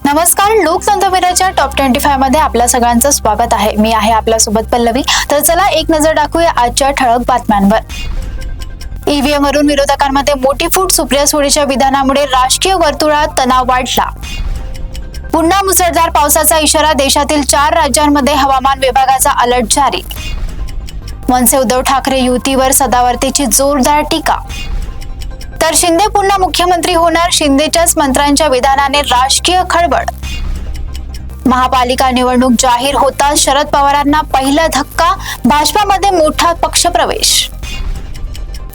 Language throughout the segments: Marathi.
नमस्कार, लोकतंत्र मिररच्या टॉप 25 मध्ये आपल्या सगळ्यांचं स्वागत आहे. मी आहे आपल्यासोबत पल्लवी. तर चला एक नजर टाकूया आजच्या ठळक बातम्यांवर. ईव्हीएम वरून विरोधकांमध्ये मोठी फूट. सुप्रिया सुळेच्या विधानामुळे राजकीय वर्तुळात तणाव वाढला. पुन्हा मुसळधार पावसाचा इशारा. देशातील 4 राज्यांमध्ये हवामान विभागाचा अलर्ट जारी. मनसे उद्धव ठाकरे युतीवर सदावर्तेची जोरदार टीका. तर शिंदे पुन्हा मुख्यमंत्री होणार. शिंदेच्याच मंत्र्यांच्या विधानाने राजकीय खळबळ. महापालिका निवडणूक जाहीर होताच शरद पवारांना पहिला धक्का. भाजपामध्ये मोठा पक्षप्रवेश.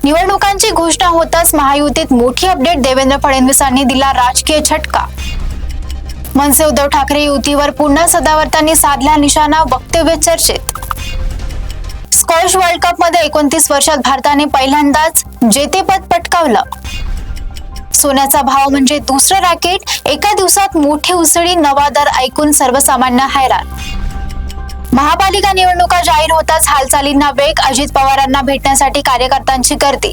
निवडणुकांची घोषणा होताच महायुतीत मोठी अपडेट. देवेंद्र फडणवीसांनी दिला राजकीय झटका. मनसे उद्धव ठाकरे युतीवर पुन्हा सदावर्तांनी साधला निशाणा. वक्तव्य चर्चेत. स्क्वॉश वर्ल्ड कप मध्ये 29 वर्षात भारताने पहिल्यांदाच जेतेपद पटकावलं. सोन्याचा भाव म्हणजे दुसरं रॅकेट. एका दिवसात मोठी उसळी. नवा दर ऐकून सर्वसामान्य हैराण. महापालिका निवडणुका जाहीर होताच हालचालींना वेग. अजित पवारांना भेटण्यासाठी कार्यकर्त्यांची गर्दी.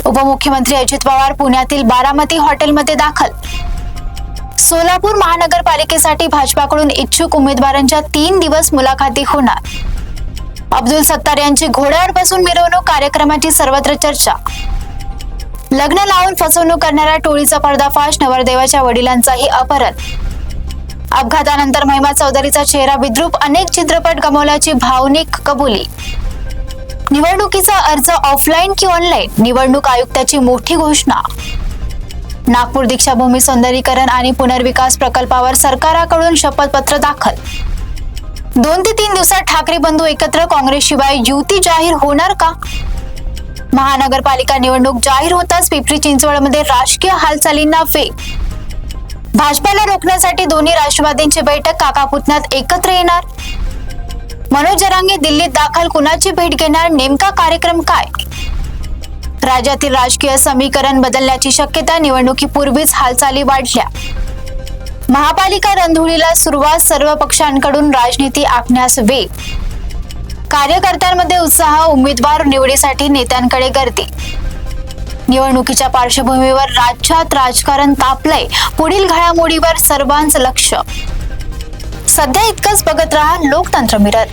उपमुख्यमंत्री अजित पवार पुण्यातील बारामती हॉटेलमध्ये दाखल. सोलापूर महानगरपालिकेसाठी भाजपाकडून इच्छुक उमेदवारांच्या 3 दिवस मुलाखती होणार. अब्दुल सत्तार यांची घोड्यावर बसून मिरवणूक. कार्यक्रमाची सर्वत्र चर्चा. लग्न लावून फसवणूक करणाऱ्या टोळीचा पर्दाफाश. नवरदेवाच्या वडिलांचाही अपहरण. अपघातानंतर महिमा चौधरीचा चेहरा विद्रूप. अनेक चित्रपट गमावल्याची भावनिक कबुली. निवडणुकीचा अर्ज ऑफलाईन की ऑनलाईन. निवडणूक आयुक्ताची मोठी घोषणा. नागपूर दीक्षाभूमी सौंदर्यीकरण आणि पुनर्विकास प्रकल्पावर सरकाराकडून शपथपत्र दाखल. 2 ते 3 दिवसात ठाकरे बंधू एकत्र. काँग्रेसशिवाय युती जाहीर होणार का? महानगरपालिका निवडणूक जाहीर होताच पिंपरी चिंचवडमध्ये राजकीय हालचालींना वेग. भाजपाला रोखण्यासाठी दोन्ही राष्ट्रवादींची बैठक. काका पुतण्यात एकत्र येणार. मनोज जरांगे दिल्लीत दाखल. कुणाची भेट घेणार? नेमका कार्यक्रम काय? राज्यातील राजकीय समीकरण बदलण्याची शक्यता. निवडणुकीपूर्वीच हालचाली वाढल्या. महापालिका रणधुळीला सुरुवात. सर्व पक्षांकडून राजनीती आखण्यास वेग. कार्यकर्त्यांमध्ये उत्साह. उमेदवार निवडीसाठी नेत्यांकडे गर्दी. निवडणुकीच्या पार्श्वभूमीवर राज्यात राजकारण तापलंय. पुढील घडामोडीवर सर्वांचं लक्ष. सध्या इतकंच बघत रहा लोकतंत्र मिरर.